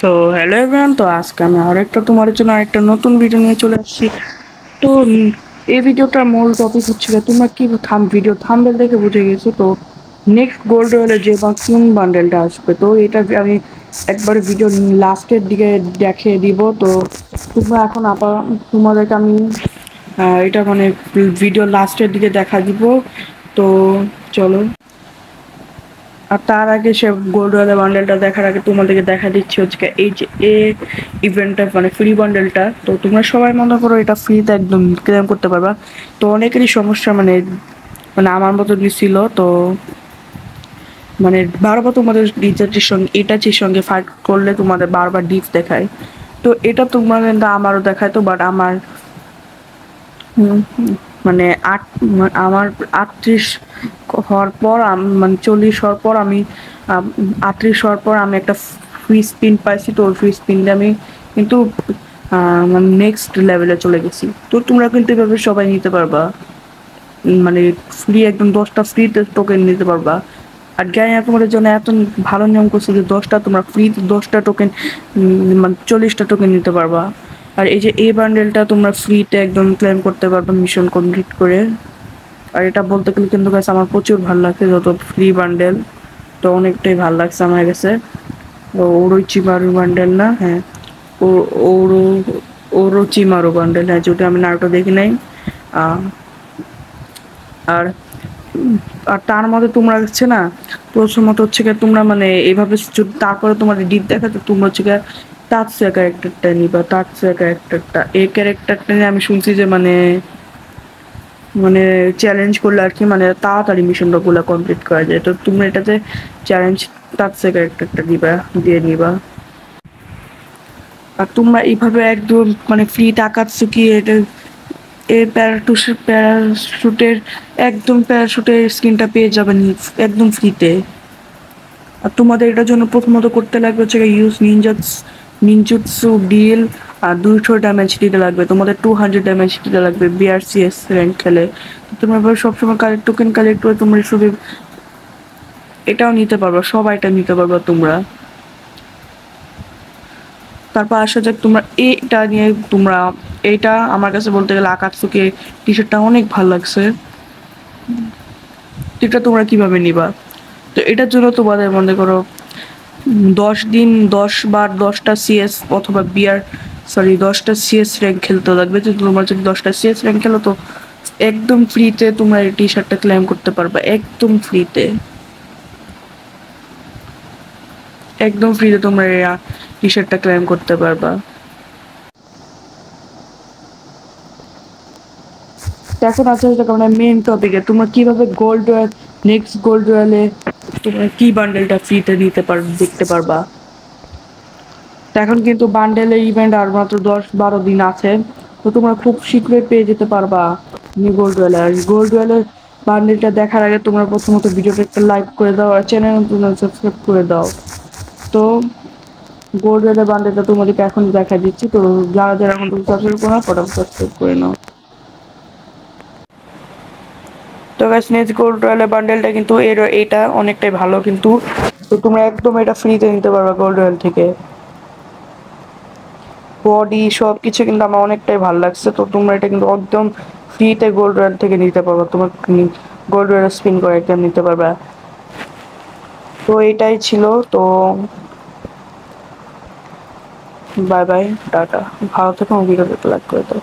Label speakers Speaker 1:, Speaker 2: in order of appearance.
Speaker 1: তো hello everyone, তো আজকে আমি আরেকটা তোমাদের জন্য আরেকটা নতুন ভিডিও নিয়ে চলে আসছি। তো এই ভিডিওটার মূল টপিক হচ্ছে যে তোমরা কি ভিডিও থাম্বনেল দেখে বুঝে গেছো। তো নেক্সট গোল্ড রয়েলে যে বা কোন বান্ডেলটা আসবে, তো এটা আমি একবার ভিডিও লাস্টের দিকে দেখিয়ে দিব। তো তোমরা এখন তোমাদেরকে আমি এটা মানে ভিডিও লাস্টের দিকে দেখা দিব। তো চলো, আর তার আগে সে গোল্ড রয়্যাল বান্ডেলটা দেখার আগে তোমাদেরকে দেখা দিচ্ছি হচ্ছে এই যে ইভেন্টটা মানে ফ্রি বান্ডেলটা। তো তোমরা সবাই মনে করো এটা ফ্রিতে একদম ক্লেম করতে পারবা। তো অনেকেরই সমস্যা মানে মানে আমার মতো ছিল। তো মানে বারবার তোমাদের রিচার্জের সঙ্গে এটাচির সঙ্গে ফাইট করলে তোমাদের বারবার ডিপ দেখায়। তো এটা তোমার কিন্তু আমারও দেখায়, তো বাট আমার মানে আমার 38 হওয়ার পর মানে 40 হওয়ার পর আমি 38 হওয়ার পর আমি একটা ফ্রি স্পিন পাইছি। তো ওই ফ্রি স্পিন দিয়ে আমি কিন্তু মানে নেক্সট লেভেলে চলে গেছি। তো তোমরা কিন্তু এভাবে সবাই নিতে পারবা, মানে ফ্রি একদম 10টা ফ্রি টোকেন নিতে পারবা। আর জ্ঞানী তোমাদের জন্য এত ভালো নিয়ম করছে যে 10টা তোমরা ফ্রি 10টা টোকেন মানে 40টা টোকেন নিতে পারবা। আর এই যে এই বান্ডেলটা তোমরা ফ্রিতে একদম ক্লেম করতে পারবে মিশন কমপ্লিট করে। আর এটা বলতে গেলে কিন্তু গাছ আমার প্রচুর ভালো লাগছে, যত ফ্রি বান্ডেল তো অনেকটাই ভালো লাগছে আমার কাছে। ওরোচিমারু বান্ডেল না, হ্যাঁ ও ওরো ওরোচিমারু বান্ডেল, হ্যাঁ যেটা আমি নাটক দেখি নাই। আর আর তার মধ্যে তোমরা হচ্ছে না প্রথমত হচ্ছে গিয়ে তোমরা মানে এইভাবে তারপরে তোমার ডিপ দেখাতে তোমরা হচ্ছে গিয়ে তাৎসুয়া ক্যারেক্টারটা নিবা। তাৎসুয়া ক্যারেক্টারটা এই ক্যারেক্টারটা নিয়ে আমি শুনছি যে মানে মানে চ্যালেঞ্জ করলে আর কি মানে তাড়াতাড়ি মিশনটা গুলো কমপ্লিট করা যায়। তো তোমরা এটাতে চ্যালেঞ্জ তাৎসুয়া ক্যারেক্টারটা নিবা। আর তোমরা এইভাবে একদম মানে ফ্রি টাকা চুকিয়ে এটা এই প্যারাশুটের একদম প্যারাশুটের স্ক্রিনটা পেয়ে যাবেন একদম ফ্রিতে। আর তোমাদের এটার জন্য প্রথমত করতে লাগবে হচ্ছে ইউজ নিনজুৎসু ডিল। আর 200 ড্যামেজ দিতে লাগবে, তোমাদের 200 ড্যামেজ দিতে লাগবে বিআরসিএস র্যাঙ্ক খেলে। তো তোমরা সবসময় টোকেন কালেক্ট করে তোমরা শুধু এটাও নিতে পারবা, সবাই এটা নিতে পারবা তোমরা। তারপর আসা যাক তোমরা এইটা নিয়ে, তোমরা এইটা আমার কাছে বলতে গেলে আকাতসুকি টি শার্টটা অনেক ভালো লাগছে। এটা তোমরা কিভাবে নিবা? তো এটার জন্য তোমাদের মনে করো 10 দিন 10বার 10টা সিএস অথবা সরি 10টা সিএস র্যাঙ্ক খেলতে লাগবে। তো তোমরা যদি 10টা সিএস র্যাঙ্ক খেলো তো একদম ফ্রিতে তোমরা এই টি শার্টটা ক্লেম করতে পারবা, একদম ফ্রিতে। একদম ফ্রিতে তোমরা এই টি শার্টটা ক্লেম করতে পারবা। এখন আছে আমরা মেন টপিকে, তোমরা কিভাবে নেক্সট গোল্ড রয়্যালে তোমরা কি বান্ডেলটা ফ্রিতে দেখতে পারবা। তো এখন কিন্তু বান্ডেলের ইভেন্ট আর মাত্র 10-12 দিন আছে। তো তোমরা খুব শীঘ্রই পেয়ে যেতে পারবা নিউ গোল্ড রয়্যালে। আর গোল্ড রয়্যালের বান্ডেলটা দেখার আগে তোমরা প্রথমত ভিডিওটা একটা লাইক করে দাও আর চ্যানেল সাবস্ক্রাইব করে দাও। তো গোল্ড রয়্যালের বান্ডেলটা তোমাদেরকে এখন দেখা দিচ্ছি। তো যারা যারা এখন সাবস্ক্রাইব করো ফটাফট সাবস্ক্রাইব করে নাও। তো গাইস নেক্সট গোল্ড রয়্যাল বান্ডেলটা কিন্তু এটা অনেকটাই ভালো কিন্তু। তো তোমরা একদম এটা ফ্রিতে নিতে পারবে গোল্ড রয়্যাল থেকে। বডি সব কিছু কিন্তু আমার অনেকটাই ভালো লাগছে। তো তোমরা এটা কিন্তু একদম ফ্রিতে গোল্ড রয়্যাল থেকে নিতে পারবে, তোমার গোল্ড রয়্যাল স্পিন করে একদম নিতে পারবে। তো এটাই ছিল। তো বাই বাই, টাটা, ভালো থেকো, ভিডিওটা লাইক করে দাও।